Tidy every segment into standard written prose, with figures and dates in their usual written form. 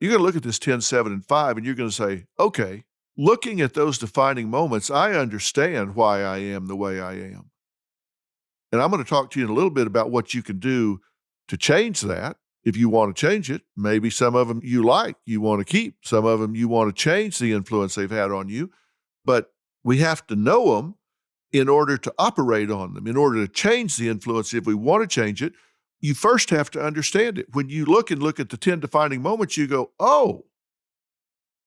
You're going to look at this 10, 7, and 5, and you're going to say, okay, looking at those defining moments, I understand why I am the way I am. And I'm going to talk to you in a little bit about what you can do to change that. If you want to change it, maybe some of them you like, you want to keep. Some of them you want to change the influence they've had on you. But we have to know them in order to operate on them, in order to change the influence. If we want to change it, you first have to understand it. When you look at the 10 defining moments, you go, oh,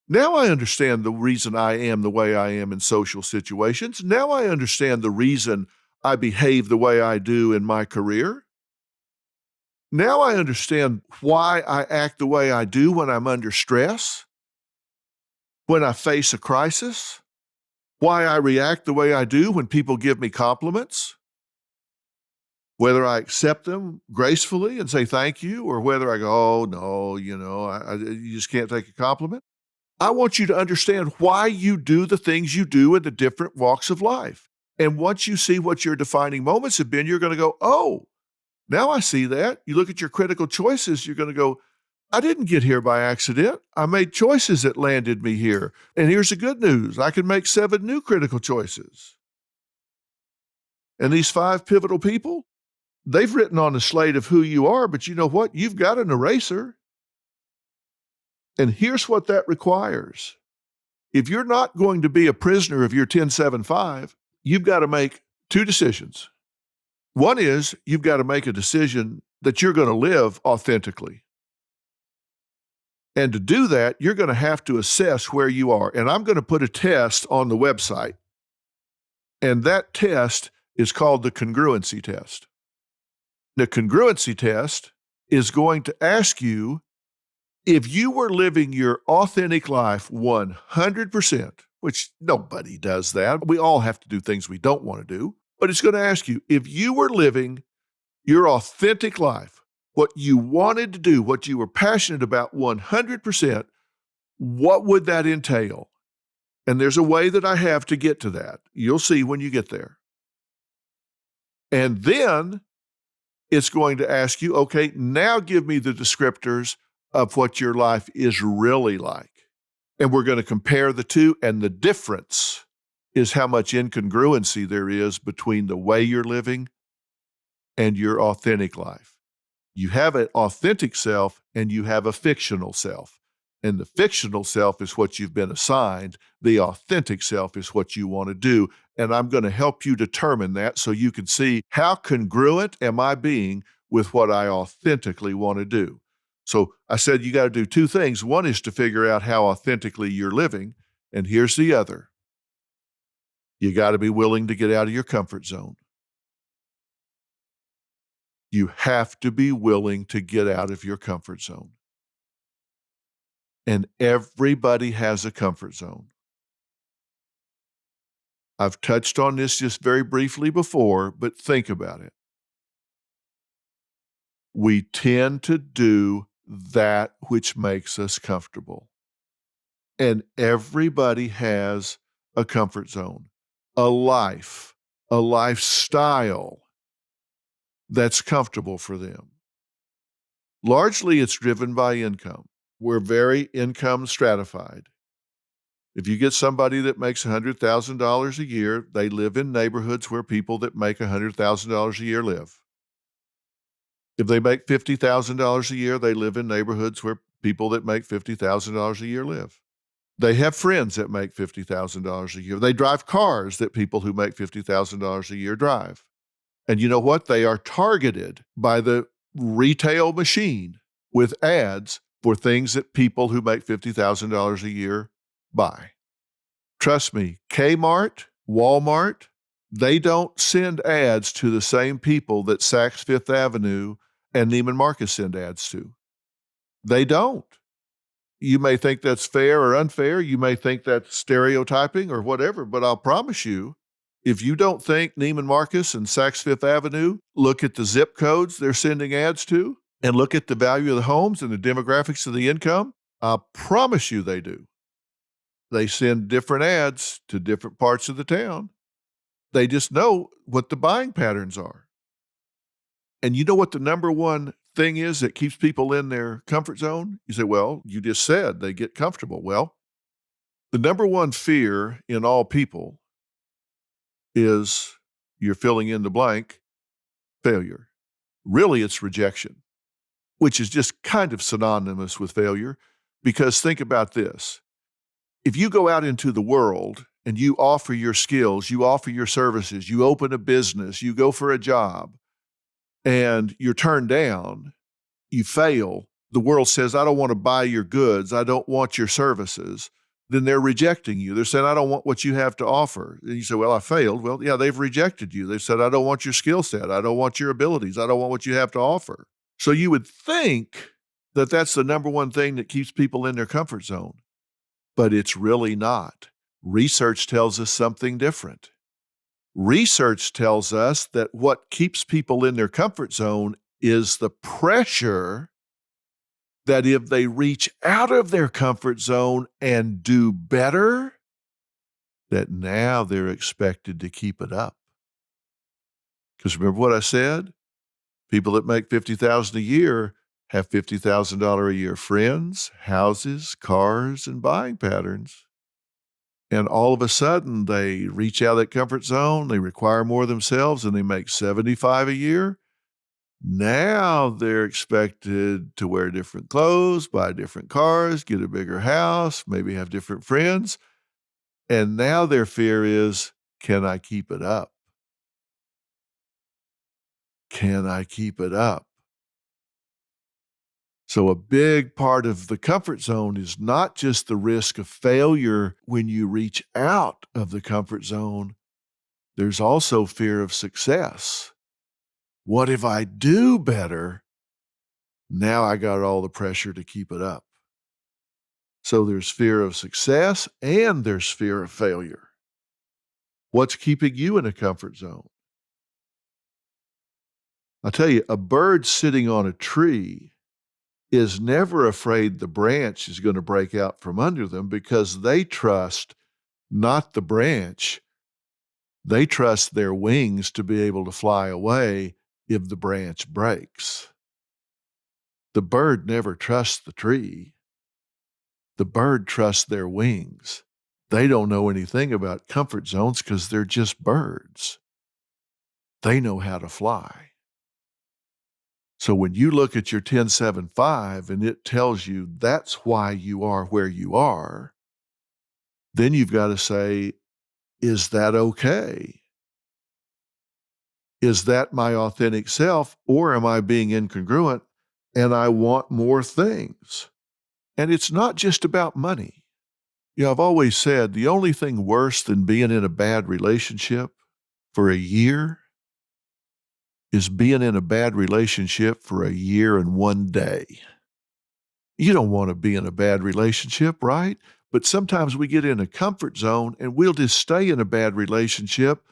now I understand the reason I am the way I am in social situations. Now I understand the reason I behave the way I do in my career. Now I understand why I act the way I do when I'm under stress, when I face a crisis, why I react the way I do when people give me compliments, whether I accept them gracefully and say thank you, or whether I go, oh, no, you just can't take a compliment. I want you to understand why you do the things you do in the different walks of life. And once you see what your defining moments have been, you're going to go, oh, now I see that. You look at your critical choices, you're going to go, I didn't get here by accident. I made choices that landed me here. And here's the good news. I can make 7 new critical choices. And these 5 pivotal people, they've written on the slate of who you are, but you know what? You've got an eraser. And here's what that requires. If you're not going to be a prisoner of your 10-7-5, you've got to make 2 decisions. One is you've got to make a decision that you're going to live authentically. And to do that, you're going to have to assess where you are. And I'm going to put a test on the website. And that test is called the Congruency Test. The Congruency Test is going to ask you if you were living your authentic life 100%, which nobody does that. We all have to do things we don't want to do. But it's going to ask you, if you were living your authentic life, what you wanted to do, what you were passionate about 100%, what would that entail? And there's a way that I have to get to that. You'll see when you get there. And then it's going to ask you, okay, now give me the descriptors of what your life is really like. And we're going to compare the two, and the difference is how much incongruency there is between the way you're living and your authentic life. You have an authentic self and you have a fictional self. And the fictional self is what you've been assigned. The authentic self is what you want to do. And I'm going to help you determine that so you can see how congruent am I being with what I authentically want to do. So I said you got to do 2 things. One is to figure out how authentically you're living. And here's the other. You got to be willing to get out of your comfort zone. You have to be willing to get out of your comfort zone. And everybody has a comfort zone. I've touched on this just very briefly before, but think about it. We tend to do that which makes us comfortable. And everybody has a comfort zone, a lifestyle that's comfortable for them. Largely, it's driven by income. We're very income stratified. If you get somebody that makes $100,000 a year, they live in neighborhoods where people that make $100,000 a year live. If they make $50,000 a year, they live in neighborhoods where people that make $50,000 a year live. They have friends that make $50,000 a year. They drive cars that people who make $50,000 a year drive. And you know what? They are targeted by the retail machine with ads for things that people who make $50,000 a year buy. Trust me, Kmart, Walmart, they don't send ads to the same people that Saks Fifth Avenue and Neiman Marcus send ads to. They don't. You may think that's fair or unfair. You may think that's stereotyping or whatever, but I'll promise you, if you don't think Neiman Marcus and Saks Fifth Avenue look at the zip codes they're sending ads to and look at the value of the homes and the demographics of the income, I promise you they do. They send different ads to different parts of the town. They just know what the buying patterns are. And you know what the number one thing is that keeps people in their comfort zone? You say, well, you just said they get comfortable. Well, the number one fear in all people is you're filling in the blank, failure. Really, it's rejection, which is just kind of synonymous with failure. Because think about this. If you go out into the world and you offer your skills, you offer your services, you open a business, you go for a job, and you're turned down, you fail, the world says, I don't want to buy your goods, I don't want your services, then they're rejecting you. They're saying, I don't want what you have to offer. And you say, well, I failed. Well, yeah, they've rejected you. They've said, I don't want your skill set. I don't want your abilities. I don't want what you have to offer. So you would think that that's the number one thing that keeps people in their comfort zone, but it's really not. Research tells us something different. Research tells us that what keeps people in their comfort zone is the pressure that if they reach out of their comfort zone and do better, that now they're expected to keep it up. Because remember what I said? People that make $50,000 a year have $50,000 a year friends, houses, cars, and buying patterns. And all of a sudden, they reach out of that comfort zone, they require more of themselves, and they make $75,000 a year. Now they're expected to wear different clothes, buy different cars, get a bigger house, maybe have different friends. And now their fear is, can I keep it up? Can I keep it up? So a big part of the comfort zone is not just the risk of failure when you reach out of the comfort zone. There's also fear of success. What if I do better? Now I got all the pressure to keep it up. So there's fear of success and there's fear of failure. What's keeping you in a comfort zone? I'll tell you, a bird sitting on a tree is never afraid the branch is going to break out from under them because they trust not the branch. They trust their wings to be able to fly away if the branch breaks. The bird never trusts the tree. The bird trusts their wings. They don't know anything about comfort zones because they're just birds. They know how to fly. So when you look at your 1075 and it tells you that's why you are where you are, then you've got to say, is that okay? Is that my authentic self, or am I being incongruent and I want more things? And it's not just about money. You know, I've always said the only thing worse than being in a bad relationship for a year is being in a bad relationship for a year and 1 day. You don't want to be in a bad relationship, right? But sometimes we get in a comfort zone and we'll just stay in a bad relationship.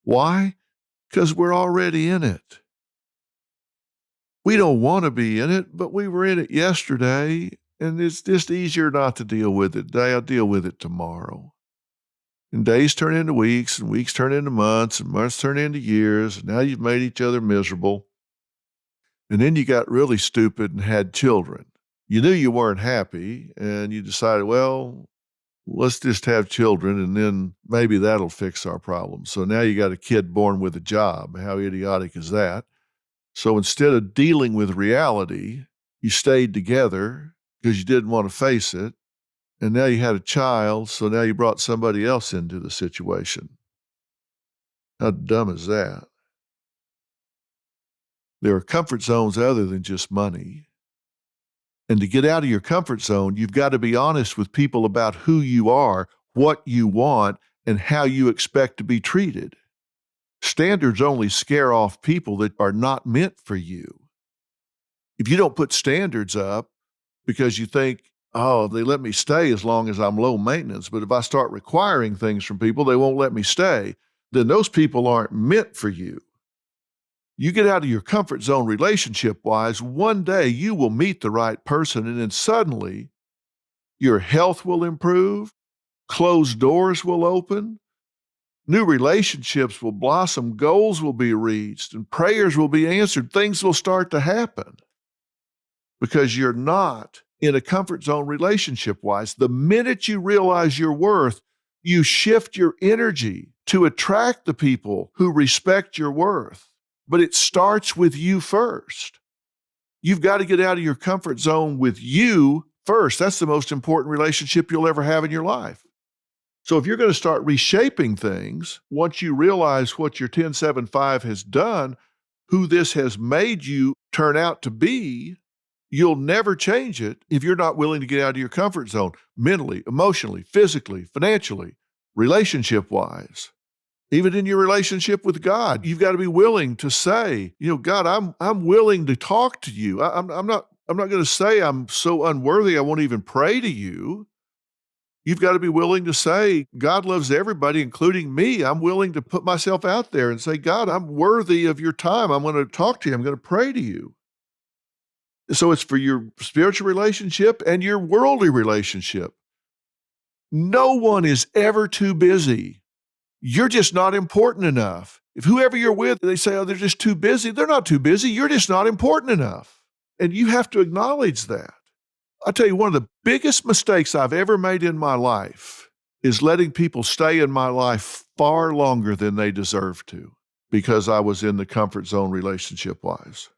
Why? Because we're already in it. We don't want to be in it, but we were in it yesterday, and it's just easier not to deal with it today. I'll deal with it tomorrow. And days turn into weeks, and weeks turn into months, and months turn into years, and now you've made each other miserable. And then you got really stupid and had children. You knew you weren't happy, and you decided, well, let's just have children, and then maybe that'll fix our problem. So now you got a kid born with a job. How idiotic is that? So instead of dealing with reality, you stayed together because you didn't want to face it. And now you had a child, so now you brought somebody else into the situation. How dumb is that? There are comfort zones other than just money. And to get out of your comfort zone, you've got to be honest with people about who you are, what you want, and how you expect to be treated. Standards only scare off people that are not meant for you. If you don't put standards up because you think, oh, they let me stay as long as I'm low maintenance, but if I start requiring things from people, they won't let me stay, then those people aren't meant for you. You get out of your comfort zone relationship-wise, one day you will meet the right person, and then suddenly your health will improve, closed doors will open, new relationships will blossom, goals will be reached, and prayers will be answered. Things will start to happen. because you're not in a comfort zone relationship-wise. The minute you realize your worth, you shift your energy to attract the people who respect your worth. But it starts with you first. You've got to get out of your comfort zone with you first. That's the most important relationship you'll ever have in your life. So if you're going to start reshaping things, once you realize what your 10-7-5 has done, who this has made you turn out to be, you'll never change it if you're not willing to get out of your comfort zone mentally, emotionally, physically, financially, relationship-wise. Even in your relationship with God, you've got to be willing to say, God, I'm willing to talk to you. I'm not going to say I'm so unworthy I won't even pray to you. You've got to be willing to say, God loves everybody, including me. I'm willing to put myself out there and say, God, I'm worthy of your time. I'm going to talk to you. I'm going to pray to you. So it's for your spiritual relationship and your worldly relationship. No one is ever too busy. You're just not important enough. If whoever you're with, they say, oh, they're just too busy. They're not too busy. You're just not important enough. And you have to acknowledge that. I tell you, one of the biggest mistakes I've ever made in my life is letting people stay in my life far longer than they deserve to because I was in the comfort zone relationship-wise.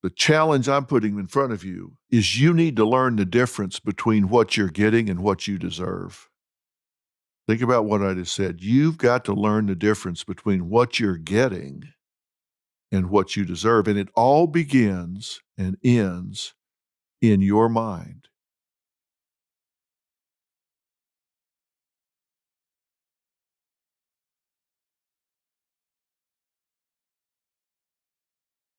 The challenge I'm putting in front of you is you need to learn the difference between what you're getting and what you deserve. Think about what I just said. You've got to learn the difference between what you're getting and what you deserve. And it all begins and ends in your mind.